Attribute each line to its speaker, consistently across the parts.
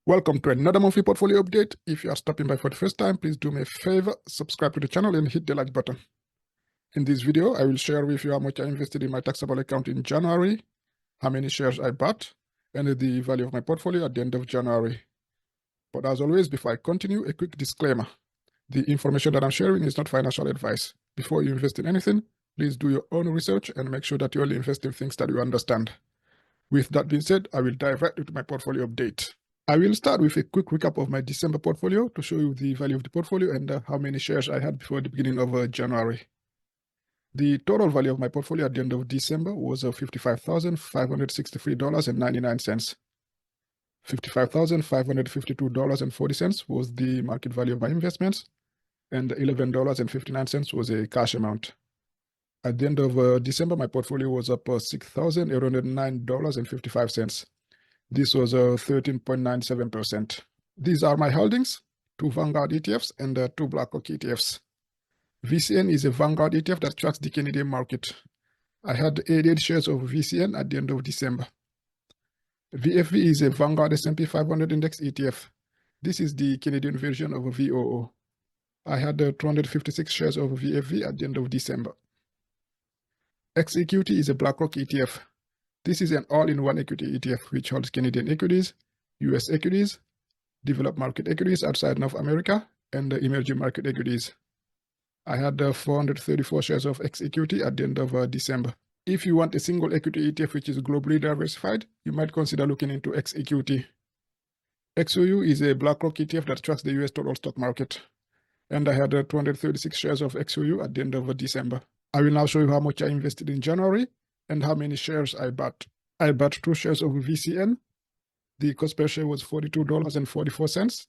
Speaker 1: Welcome to another monthly portfolio update. If you are stopping by for the first time, please do me a favor, subscribe to the channel and hit the like button. In this video, I will share with you how much I invested in my taxable account in January, how many shares I bought, and the value of my portfolio at the end of January. But as always, before I continue, a quick disclaimer. The information that I'm sharing is not financial advice. Before you invest in anything, please do your own research and make sure that you only invest in things that you understand. With that being said, I will dive right into my portfolio update. I will start with a quick recap of my December portfolio to show you the value of the portfolio and how many shares I had before the beginning of January. The total value of my portfolio at the end of December was $55,563.99. $55,552.40 was the market value of my investments, and $11.59 was a cash amount. At the end of December, my portfolio was up $6,809.55. This was 13.97%. These are my holdings: 2 Vanguard ETFs and 2 BlackRock ETFs. VCN is a Vanguard ETF that tracks the Canadian market. I had 88 shares of VCN at the end of December. VFV is a Vanguard S&P 500 Index ETF. This is the Canadian version of a VOO. I had 256 shares of VFV at the end of December. XEQT is a BlackRock ETF. This is an all-in-one equity ETF which holds Canadian equities, US equities, developed market equities outside North America, and emerging market equities. I had 434 shares of XEQT at the end of December. If you want a single equity ETF which is globally diversified, you might consider looking into XEQT. XOU is a BlackRock ETF that tracks the US total stock market, and I had 236 shares of XOU at the end of December. I will now show you how much I invested in January and how many shares I bought. I bought 2 shares of VCN. The cost per share was $42.44.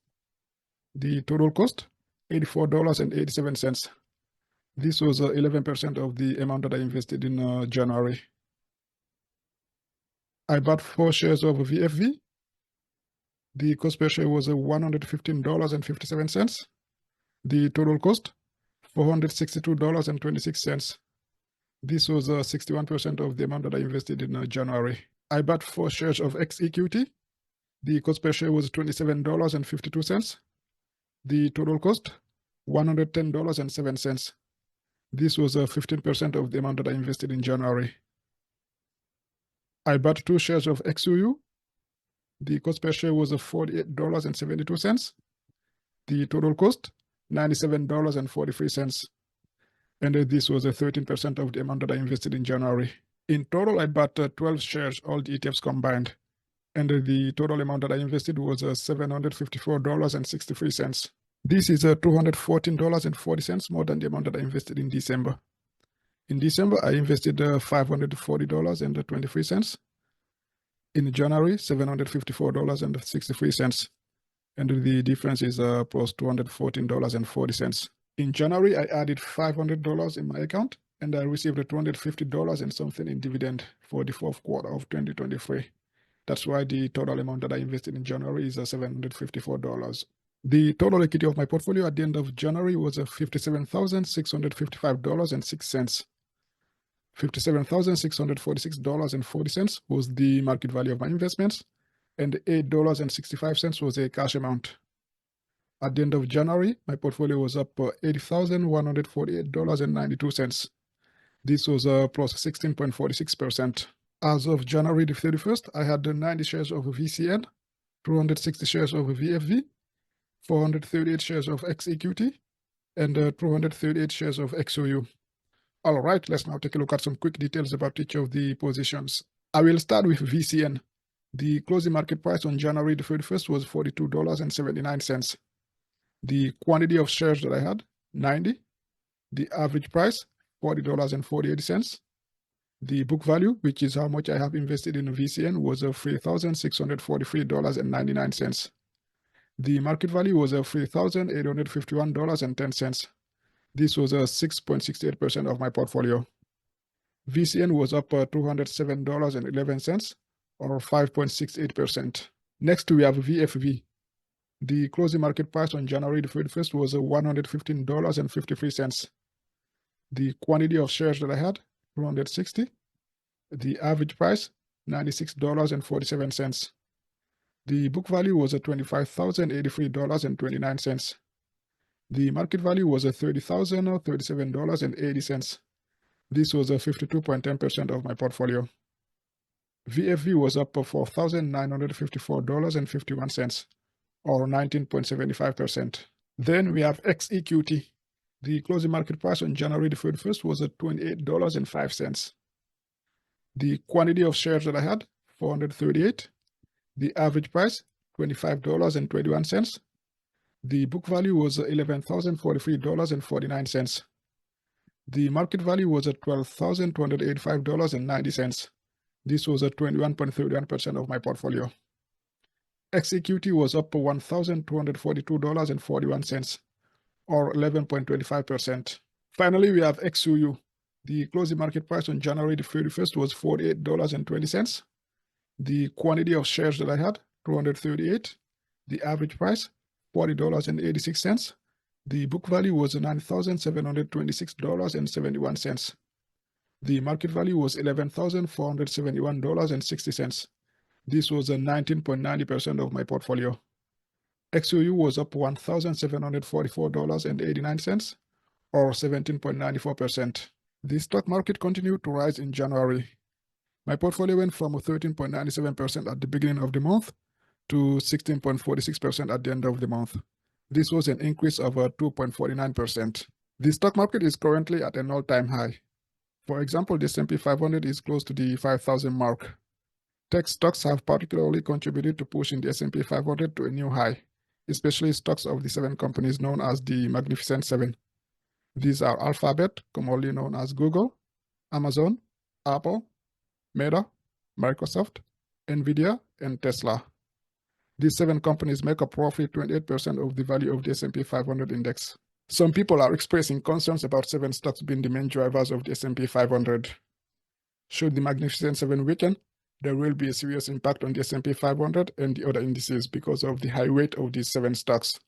Speaker 1: The total cost, $84.87. This was 11% of the amount that I invested in January. I bought 4 shares of VFV. The cost per share was $115.57. The total cost, $462.26. This was 61% of the amount that I invested in January. I bought 4 shares of XEQT. The cost per share was $27.52. The total cost, $110.07. This was 15% of the amount that I invested in January. I bought 2 shares of XOU. The cost per share was $48.72. The total cost, $97.43. And this was 13% of the amount that I invested in January. In total, I bought 12 shares, all the ETFs combined, and the total amount that I invested was $754.63. This is $214.40 more than the amount that I invested in December. In December, I invested $540.23. In January, $754.63. And the difference is plus $214.40. In January, I added $500 in my account, and I received $250 and something in dividend for the 4th quarter of 2023. That's why the total amount that I invested in January is $754. The total equity of my portfolio at the end of January was $57,655.06. $57,646.40 was the market value of my investments, and $8.65 was a cash amount. At the end of January, my portfolio was up $80,148.92. This was plus 16.46%. As of January the 31st, I had 90 shares of VCN, 260 shares of VFV, 438 shares of XEQT, and 238 shares of XOU. All right, let's now take a look at some quick details about each of the positions. I will start with VCN. The closing market price on January the 31st was $42.79. The quantity of shares that I had, 90. The average price, $40.48. The book value, which is how much I have invested in VCN, was $3,643.99. The market value was $3,851.10. This was 6.68% of my portfolio. VCN was up $207.11, or 5.68%. Next, we have VFV. The closing market price on January the 31st was $115.53. The quantity of shares that I had, 260. The average price, $96.47. The book value was at $25,083.29. The market value was at $30,037.80. This was a 52.10% of my portfolio. VFV was up $4,954.51, or 19.75%. Then we have XEQT. The closing market price on January the 31st was at $28.05. The quantity of shares that I had, 438. The average price, $25.21. The book value was $11,043.49. The market value was at $12,285.90. This was at 21.31% of my portfolio. XEQT was up $1,242.41, or 11.25%. Finally, we have XUU. The closing market price on January the 31st was $48.20. The quantity of shares that I had, 238. The average price, $40.86. The book value was $9,726.71. The market value was $11,471.60. This was a 19.90% of my portfolio. XOU was up $1,744.89, or 17.94%. The stock market continued to rise in January. My portfolio went from 13.97% at the beginning of the month to 16.46% at the end of the month. This was an increase of 2.49%. The stock market is currently at an all-time high. For example, the S&P 500 is close to the 5,000 mark. Tech stocks have particularly contributed to pushing the S&P 500 to a new high, especially stocks of the 7 companies known as the Magnificent Seven. These are Alphabet, commonly known as Google, Amazon, Apple, Meta, Microsoft, Nvidia, and Tesla. These 7 companies make up roughly 28% of the value of the S&P 500 index. Some people are expressing concerns about 7 stocks being the main drivers of the S&P 500. Should the Magnificent Seven weaken, there will be a serious impact on the S&P 500 and the other indices because of the high weight of these 7 stocks.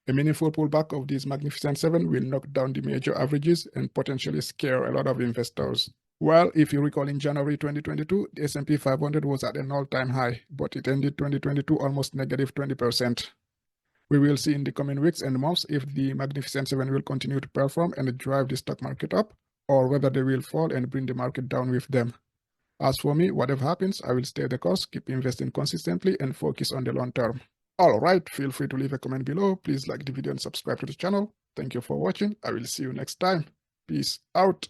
Speaker 1: A meaningful pullback of these Magnificent Seven will knock down the major averages and potentially scare a lot of investors. Well, if you recall, in January 2022, the S&P 500 was at an all-time high, but it ended 2022 almost negative 20%. We will see in the coming weeks and months if the Magnificent Seven will continue to perform and drive the stock market up, or whether they will fall and bring the market down with them. As for me, whatever happens, I will stay the course, keep investing consistently, and focus on the long term. Alright, feel free to leave a comment below. Please like the video and subscribe to the channel. Thank you for watching. I will see you next time. Peace out.